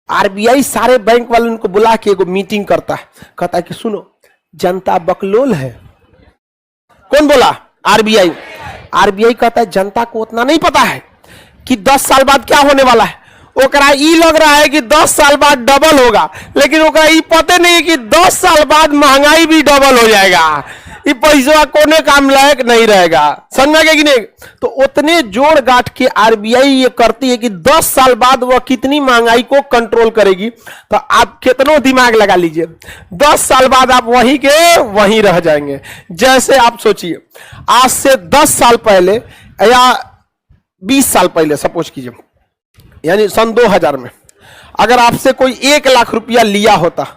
RBI सारे bank वालों को बुला के एगो मीटिंग करता है, कहता है कि सुनो जनता बकलोल है। कौन बोला? आरबीआई। आरबीआई कहता है जनता को उतना नहीं पता है कि 10 साल बाद क्या होने वाला है। ओकरा ई लग रहा है कि 10 साल बाद डबल होगा, लेकिन ओकरा ई पता नहीं है कि 10 साल बाद महंगाई भी डबल हो जाएगा। ये पैसा कोने काम लायक नहीं रहेगा, समझ गए कि नहीं? तो उतने जोड़ गांठ के आरबीआई ये करती है कि 10 साल बाद वह कितनी महंगाई को कंट्रोल करेगी। तो आप कितना दिमाग लगा लीजिए, 10 साल बाद आप वहीं के वहीं रह जाएंगे। जैसे आप सोचिए, आज से 10 साल पहले या 20 साल पहले सपोज कीजिए, यानी सन 2000 में अगर आपसे कोई 1 लाख रुपया लिया होता,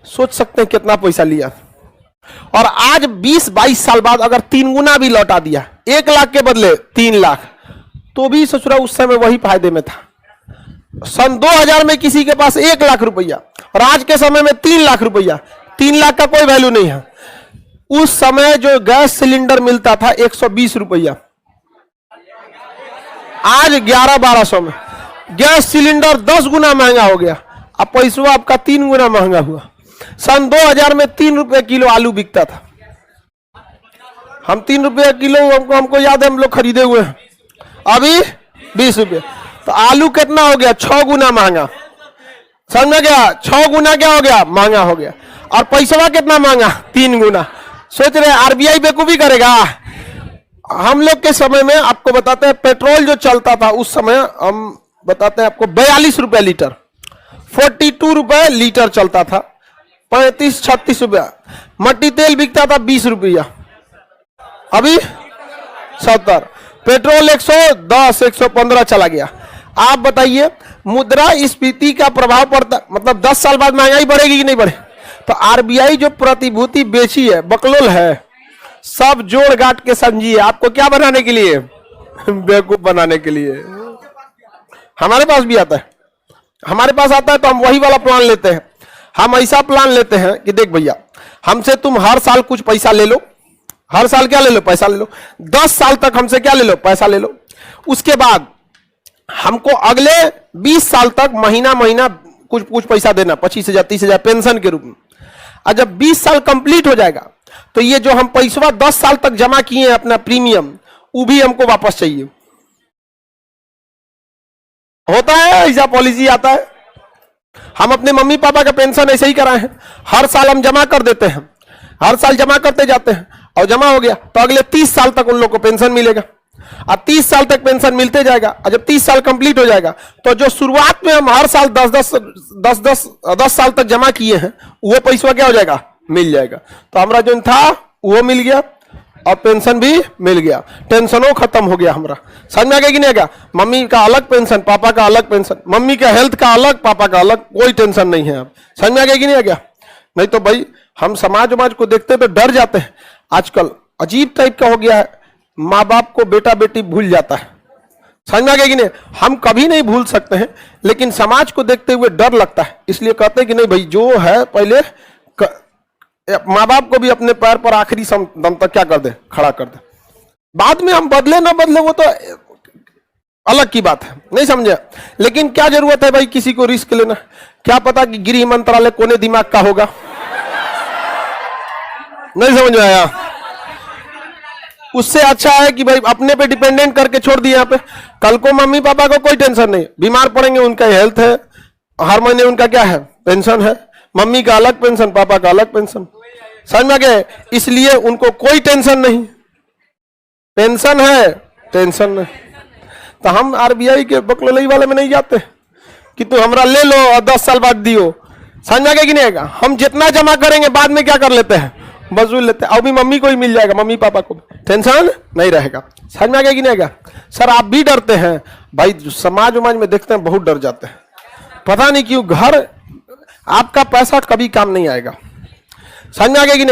सोच सकते हैं कितना पैसा लिया। और आज 20-22 साल बाद अगर 3 गुना भी लौटा दिया, 1 लाख के बदले 3 लाख, तो भी ससुरा उस समय वही फायदे में था। सन 2000 में किसी के पास 1 लाख रुपया और आज के समय में 3 लाख रुपया, 3 लाख का कोई वैल्यू नहीं है। उस समय जो गैस सिलेंडर मिलता था 120 रुपया, आज 1100-1200 में गैस सिलेंडर 10 गुना महंगा हो गया। अब पैसा आपका 3 गुना महंगा हुआ। सन 2000 में 3 रुपए किलो आलू बिकता था। हम 3 रुपए किलो हमको याद है, हम लोग खरीदे हुए हैं। अभी 20 रुपए, तो आलू कितना हो गया? 6 गुना महंगा। समझ में गया? 6 गुना क्या हो गया? महंगा हो गया। और पैसा कितना महंगा? 3 गुना। सोच रहे आरबीआई बेवकूफी करेगा? हम लोग के समय में आपको बताते हैं, पेट्रोल जो चलता था उस समय, हम बताते हैं आपको 42 रुपए लीटर, 42 रुपए लीटर चलता था, 35-36 रुपया। मट्टी तेल बिकता था 20 रुपया, अभी 70। पेट्रोल 110-115 चला गया। आप बताइए मुद्रास्फीति का प्रभाव पड़ता, मतलब 10 साल बाद महंगाई बढ़ेगी कि नहीं बढ़े? तो आरबीआई जो प्रतिभूति बेची है बकलोल है। सब जोड़ गांठ के समझिए, आपको क्या बनाने के लिए? बेवकूफ बनाने के लिए। हमारे पास भी आता है, हमारे पास आता है तो हम वही वाला प्लान लेते हैं। हम ऐसा प्लान लेते हैं कि देख भैया, हमसे तुम हर साल कुछ पैसा ले लो। हर साल क्या ले लो? पैसा ले लो। 10 साल तक हमसे क्या ले लो? पैसा ले लो। उसके बाद हमको अगले 20 साल तक महीना महीना कुछ पैसा देना, 25,000-30,000 पेंशन के रूप में। और जब 20 साल कंप्लीट हो जाएगा तो ये जो हम पैसा 10 साल तक जमा किए हैं अपना प्रीमियम, वो भी हमको वापस चाहिए। होता है ऐसा, पॉलिसी आता है। हम अपने मम्मी पापा का पेंशन ऐसे ही कराए हैं, हर साल हम जमा कर देते हैं, हर साल जमा करते जाते हैं, और जमा हो गया तो अगले 30 साल तक उन लोग को पेंशन मिलेगा। और 30 साल तक पेंशन मिलते जाएगा। और जब 30 साल कंप्लीट हो जाएगा तो जो शुरुआत में हम हर साल 10 साल तक जमा किए हैं, वो पैसा क्या हो जाएगा? मिल जाएगा। तो हमारा जो था वो मिल गया और पेंशन भी मिल गया, टेंशनों खत्म हो गया हमारा। समझ में आ गया कि नहीं आ गया? मम्मी का अलग पेंशन, पापा का अलग पेंशन, मम्मी का हेल्थ का अलग, पापा का अलग, कोई टेंशन नहीं है। अब समझ में आ गया कि नहीं आ गया? नहीं तो भाई हम समाज को देखते तो डर जाते हैं। आजकल अजीब टाइप का हो गया है, माँ बाप को बेटा बेटी भूल जाता है। समझ में आ गया कि नहीं? हम कभी नहीं भूल सकते हैं, लेकिन समाज को देखते हुए डर लगता है। इसलिए कहते हैं कि नहीं भाई, जो है पहले माँ बाप को भी अपने पैर पर आखिरी दम तक क्या कर दे? खड़ा कर दे। बाद में हम बदले ना बदले वो तो अलग की बात है, नहीं समझे? लेकिन क्या जरूरत है भाई किसी को रिस्क लेना? क्या पता कि गृह मंत्रालय कोने दिमाग का होगा। नहीं समझ में आया? उससे अच्छा है कि भाई अपने पे डिपेंडेंट करके छोड़ दिया। यहाँ पे कल को मम्मी पापा को कोई टेंशन नहीं, बीमार पड़ेंगे उनका हेल्थ है, हर महीने उनका क्या है? पेंशन है। मम्मी का अलग पेंशन, पापा का अलग पेंशन। समझ में आ गया? इसलिए उनको कोई टेंशन नहीं, पेंशन है, टेंशन नहीं। तो हम आरबीआई के बकलोलई वाले में नहीं जाते कि तू हमरा ले लो और 10 साल बाद दियो। समझ में आ गया कि नहीं आएगा? हम जितना जमा करेंगे बाद में क्या कर लेते हैं? वसूल लेते हैं। अभी मम्मी को ही मिल जाएगा, मम्मी पापा को टेंशन नहीं रहेगा। समझ में आ गया कि नहीं आएगा? सर आप भी डरते हैं भाई, समाज में देखते हैं बहुत डर जाते हैं, पता नहीं क्यों। घर आपका पैसा कभी काम नहीं आएगा। समझ में आ गया कि नहीं?